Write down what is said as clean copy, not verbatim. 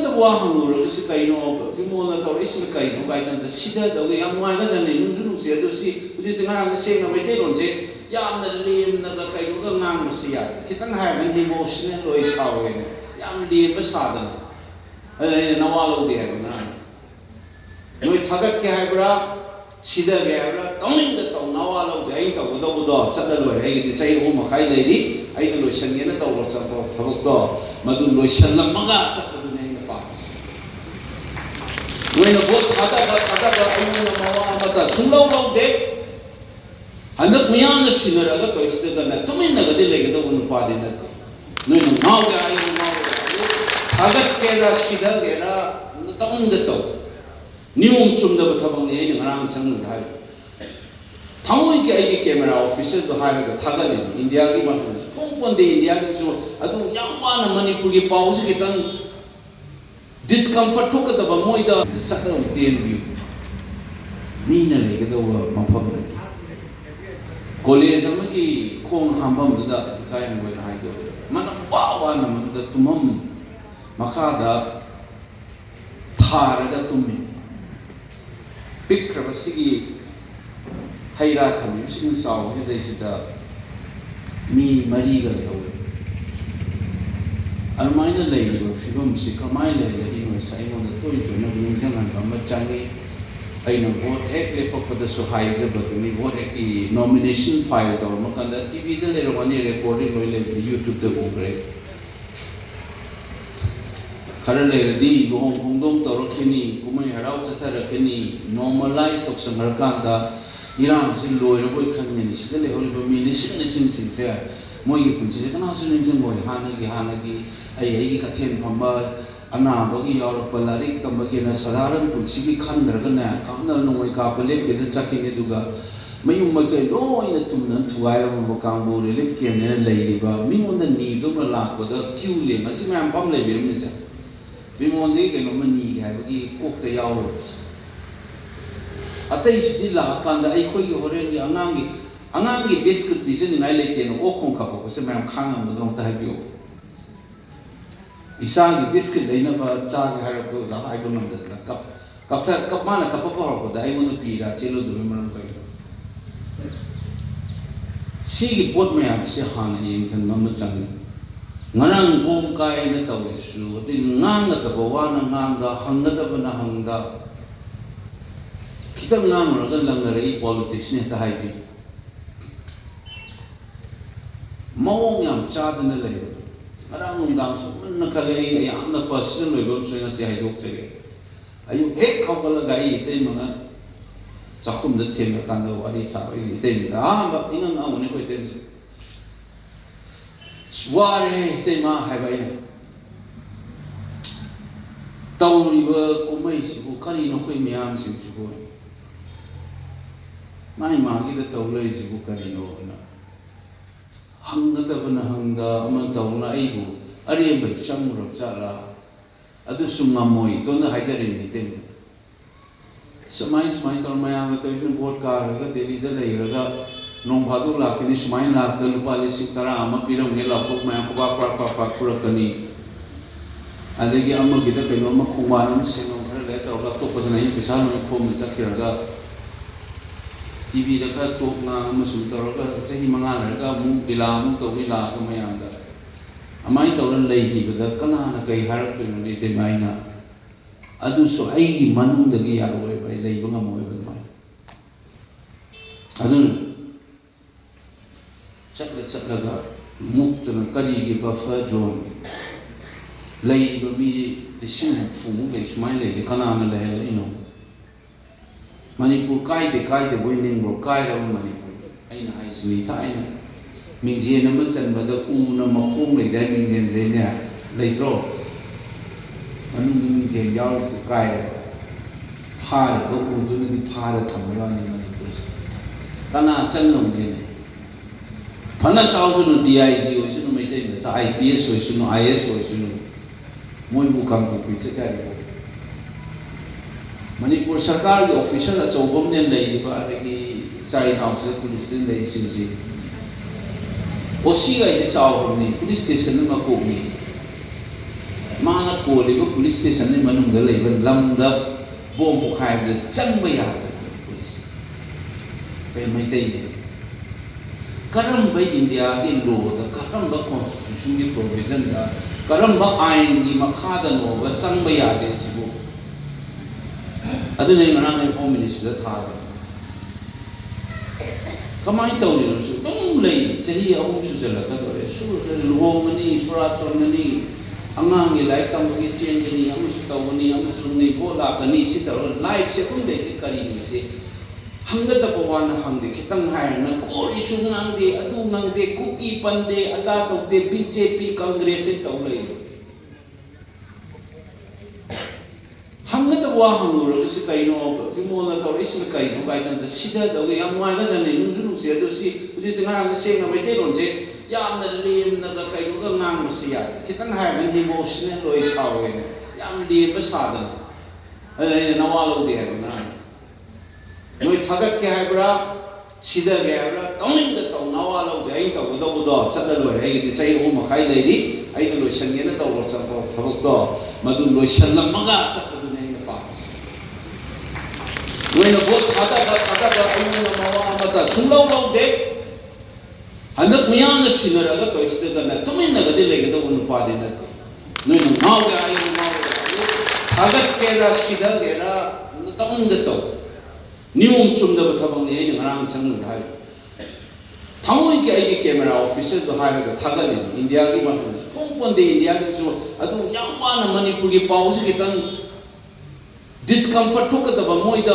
ꯑꯃꯠꯇ ꯋꯥ ꯍꯪꯉꯨꯔꯒꯁꯤ ꯀꯩꯅꯣ ꯏꯃꯣꯟꯅ ꯇꯧꯔꯛꯏꯁꯤꯅ ꯀꯩꯅꯣ ꯀꯥꯏꯁꯟꯗ ꯁꯤꯗꯗꯧꯒ ꯌꯥꯝ ꯅꯨꯡꯉꯥꯏꯒꯖꯅꯤ ꯅꯨꯡꯁꯨ ꯅꯨꯡꯁꯤ ꯑꯗꯨ ꯁꯤ ꯍꯧꯖꯤꯛꯇꯤ ꯉꯔꯥꯡꯗ ꯁꯦꯡꯅ ꯃꯩꯇꯩꯂꯣꯟꯁꯦ ꯌꯥꯝꯅ ꯂꯦꯝꯅꯒ ꯀꯩꯅꯣꯒ ꯉꯥꯡꯕꯁꯤ ꯌꯥꯗꯦ ꯈꯤꯇꯪ ꯍꯥꯏꯔꯒ ꯏꯃꯣꯁꯅꯦꯜ ꯑꯣꯏ ꯁꯥꯎꯋꯦꯅ ꯌꯥꯝ ꯂꯦꯝꯕ ꯁꯥꯗꯅ ꯑꯗꯨꯅ ꯑꯩꯅ ꯅꯋꯥ ꯂꯧꯗꯦ ꯍꯥꯏꯕ ꯉꯔꯥꯡ ꯅꯣꯏ ꯊꯥꯒꯠꯀꯦ ꯍꯥꯏꯕ꯭ꯔꯥ ꯁꯤꯗꯒꯦ ꯍꯥꯏꯕ꯭ꯔꯥ ꯇꯧꯅꯤꯡꯗ ꯇꯧ ꯅꯋꯥ ꯂꯧꯗꯦ ꯑꯩꯅ ꯇꯧꯒꯗꯧꯕꯗꯣ ꯆꯠꯂ ꯂꯣꯏꯔꯦ ꯑꯩꯒꯤꯗꯤ ꯆꯍꯤ 3 ꯃꯈꯥꯏ ꯂꯩꯔꯤ ꯑꯩꯅ ꯂꯣꯏꯁꯟꯒꯦꯅ ꯇꯧꯕ ꯊꯕꯛꯇꯣ ꯃꯗꯨ ꯂꯣꯏꯁꯜꯂꯝꯃꯒ ꯆꯠꯄꯗꯨꯅꯦ ꯑꯩꯅ ꯄꯥꯝꯃꯤꯁꯦ ꯅꯣꯏꯅ ꯚꯣꯠ ꯊꯥꯗꯕ ꯑꯩꯉꯣꯟꯗ ꯃꯋꯥ ꯑꯃꯇ ꯁꯨꯡꯂꯧ ꯂꯧꯗꯦ ꯍꯟꯗꯛ ꯃꯤꯌꯥꯝꯅ ꯁꯤꯟꯅꯔꯒ ꯇꯧꯔꯤꯁꯤꯗꯅ ꯇꯨꯃꯤꯟꯅꯒꯗꯤ ꯂꯩꯒꯗꯧꯕ ꯅꯨꯄꯥꯗꯤ ꯅꯠꯇꯦ ꯅꯣꯏꯅ ꯉꯥꯎꯒꯦ ꯍꯥꯏꯌꯨ ꯉꯥꯎꯒꯦ ꯍꯥꯏꯌꯨ ꯊꯥꯒꯠꯀꯦꯔꯥ ꯁꯤꯗꯒꯦꯔꯥ ꯇꯧꯅꯤꯡꯗ ꯇꯧ ꯅꯤꯌꯣꯝ ꯆꯨꯝꯗꯕ ꯊꯕꯛꯅꯤ ꯑꯩꯅ ꯉꯔꯥꯡ ꯆꯪꯉꯒ ꯍꯥꯏ ꯊꯃꯣꯏꯒꯤ ꯑꯩꯒꯤ ꯀꯦꯃꯦꯔꯥ ꯑꯣꯐꯤꯁꯔꯗꯣ ꯍꯥꯏꯔꯒ ꯊꯥꯒꯠꯂꯤꯅꯤ ꯏꯟꯗꯤꯌꯥꯒꯤ ꯃꯐꯝꯁꯤ ꯄꯣꯟꯗꯦ ꯏꯟꯗꯤꯌꯥꯒꯤꯁꯨ ꯑꯗꯨ ꯌꯥꯝ ꯋꯥꯅ ꯃꯅꯤꯄꯨꯔꯒꯤ ꯄꯥꯎꯁꯤ ꯈꯤꯇꯪ ꯗꯤꯁꯀꯝꯐꯔꯠ ꯊꯣꯛꯀꯗꯕ ꯃꯣꯏꯗ ꯆꯠꯂꯒ ꯇꯦꯟꯕꯤꯌꯨ ꯃꯤꯅ ꯂꯩꯒꯗꯧꯕ ꯃꯐꯝꯗꯒꯤ ꯀꯣꯂꯦꯖ ꯑꯃꯒꯤ ꯈꯣꯡ ꯍꯥꯝꯐꯝꯗꯨꯗ ꯏꯀꯥꯏ ꯍꯪꯒꯣꯏꯅ ꯍꯥꯏꯗꯣ ꯃꯅꯝ ꯋꯥꯅ ꯃꯗꯨꯗ ꯇꯨꯝꯐꯝ ꯃꯈꯥꯗ ꯊꯥꯔꯒ ꯇꯨꯝꯃꯤ ꯄꯤꯛꯈ꯭ꯔꯕ ꯁꯤꯒꯤ ꯍꯩ ꯔꯥ ꯊꯝꯃꯤꯕꯁꯤꯡ ꯆꯥꯎꯕꯁꯤꯗꯩꯁꯤꯗ ꯃꯤ 4ꯒ ꯂꯩꯍꯧꯋꯦ ꯑꯗꯨꯃꯥꯏꯅ ꯂꯩꯔꯤꯕ ꯐꯤꯕꯝꯁꯤ ꯀꯃꯥꯏꯅ ꯂꯩꯒꯅꯤꯅꯣꯁꯦ ꯑꯩꯉꯣꯟꯗ ꯇꯣꯏꯅ ꯅꯤꯡꯁꯤꯡꯍꯟꯕ ꯑꯃ ꯆꯪꯉꯤ ꯑꯩꯅ ꯚꯣꯠ ꯍꯦꯛ ꯂꯦꯞꯄꯛꯄꯗꯁꯨ ꯍꯥꯏꯖꯕꯗꯨꯅꯤ ꯚꯣꯠ ꯍꯦꯛꯀꯤ ꯅꯣꯃꯤꯅꯦꯁꯟ ꯐꯥꯏꯜ ꯇꯧꯔꯝꯃ ꯀꯥꯟꯗ ꯇꯤꯚꯤꯗ ꯂꯩꯔꯝꯒꯅꯤ ꯔꯦꯀꯣꯔꯗꯤꯡ ꯂꯣꯏ ꯂꯩꯕꯗꯤ ꯌꯨꯇ꯭ꯌꯨꯕꯇ ꯎꯈ꯭ꯔꯦ खरा लेरदी लुहोंग खुंगदोंग तौरखिनी कुमई हराव चथरखिनी नॉर्मलाइज तौसंगरकांदा इरांग से लोयरबोय खंगनि सिदा लेहरिबो मी लिसिंग सिंगसे मोयगी पुंसिसे कनासु निंजंगोय हानगी आई कथेन फंबा अनाबगी यावरप लारिक तंबगेना साधारण पुंसिगी खंदरगना कामना नोय कापले केदा चकिने दुगा मयुम मके लोयना तुमना थुगायरम कांगबो रिलीफ केमने लेलिबा मिंगोंदा नीदो लापदा क्यू ले मसि मैम फम लेबिरमिसे मिंगोंदे केनो मनी हायबगी कोकता यावरो अतई सिदि लाकांदा अइखोयगी होरेनगी अंगांगी बिस्कुट पिसनिंगाय लेतेनो ओखों खापसे मैम खांगमदों ता हायबियो इसागी बिस्कुट लेनबा चागे हायरको जा हायबो नंदला कप माना कप पहरको दाई मनु पीरा चेलो दुरे मनन बाय सिगी पोट मैम से हान येंसन मम चंग ngarang bom kai na tawisu ti ngang ta bawana ngang da hangda bana hangda kita ngang ra lang na rei politics ne ta hai bi mawong yam cha da na le ngarang nungdang su na khale yam na personal le gom so na si hai dok se ayu hek khawala gai te manga chakhum da them ka na wari sa ai te da ba inga na mone ko te Suare tema hai bai tauriba kumai sibu kari no khoi myam sing sibu mai ma gi da taulai sibu kari no na hangga da bana hangga ama tauna aibu ari bai chamuro chala adu sumamoi to na haijari ni tem samai tor mayam to isne vote ka ga Delhi da lai raga nong phadu lakini sumain lak da lupa lising tara ama piram ge lapok ma pa kurakani adegi amma gita kaino ma khumanam senong khara le ta la to padana hi pisa no khom ni chakhiraga tv da ka tok na ama sum taraga chahi manga raga mu bilam to wi la ka mayam da amai to lan lei hi bada kana na kai harak tu ni te maina adu so ai gi manung da gi yaroi bai lei banga moi ba mai adu चलगा मुक्त करी buffer zone लई फूमू ले सुमाय ले कना no Manipur कायदे बोइनिंगो कायरा मणिपुर अइना हाइसनी थाइना मिंजेन अमा चनबद उना मखोंग लेदा मिंजेन जेने लेत्रो मनु मिंजेन याव तो कायरा फार को उदुनि फार थमलानि मणिपुर कना चन्नोंगे फना साउसुनु DIG होइसुनु मैते सा IPS होइसुनु IS होइसुनु मोइबु कांगु पिचकारि मणिपुर सरकार के ऑफिसर अचौबम ने लेइबा अदगी चाइ हाउस पुलिस ने लेइसिंसि ओसी गाइ चावनि पुलिस स्टेशन मा कोगनि mana koliba police station ni manungda leiba lamda bom pokhai da changba yadra police pe mai dei karam ba India gi law da karam ba constitution gi provision da karam ba ain gi makha da no ba changba yade sibu adu nei ngana mai home minister da tha kamai tawri no su tum lei chahi ahum su jala ka dore su lo mani sura chornani angang ni lai tam gi chen ni amu su tawni amu su ni ko la ka ni si taw life se kun de se kari ni se hangga da ko wan hangde kitang hai na ko ri su ngang de adu ngang de kuki pande ada to de BJP congress se taw lei hangga da wa hanguro se kai no bi mo na taw se kai no kai chan da sida da ge am wa ga jan ni nu su se do si uji tinga na se na mai de ron je yam na lim na ga kai no ga ngang ma se ya kitang hai man emotional loi saw ne yam di ba sa da ale na wa lo de na noi thagat ke hai bra sida ge bra tawning da taw na wa lo de ai taw do do chat da loi ai di chai o ma khai lei di ai da loi san ge na taw lo cha taw thabak do madu loi san lam ma ga chat When a boat ada ayun na mawa mata sulaw de handak miyan na sinaraga to iste da na tumin na gadi lege da unu padi na to no no ga ayun no hagat kera sida gera tamung da to nium chum da bathabang ni ngarang chang na hai thamoi ki ai camera officer do hai ga thaga ni India ki ma pon de India ki so adu yamma na Manipur ki pause ki tan discomfort to ka da moi da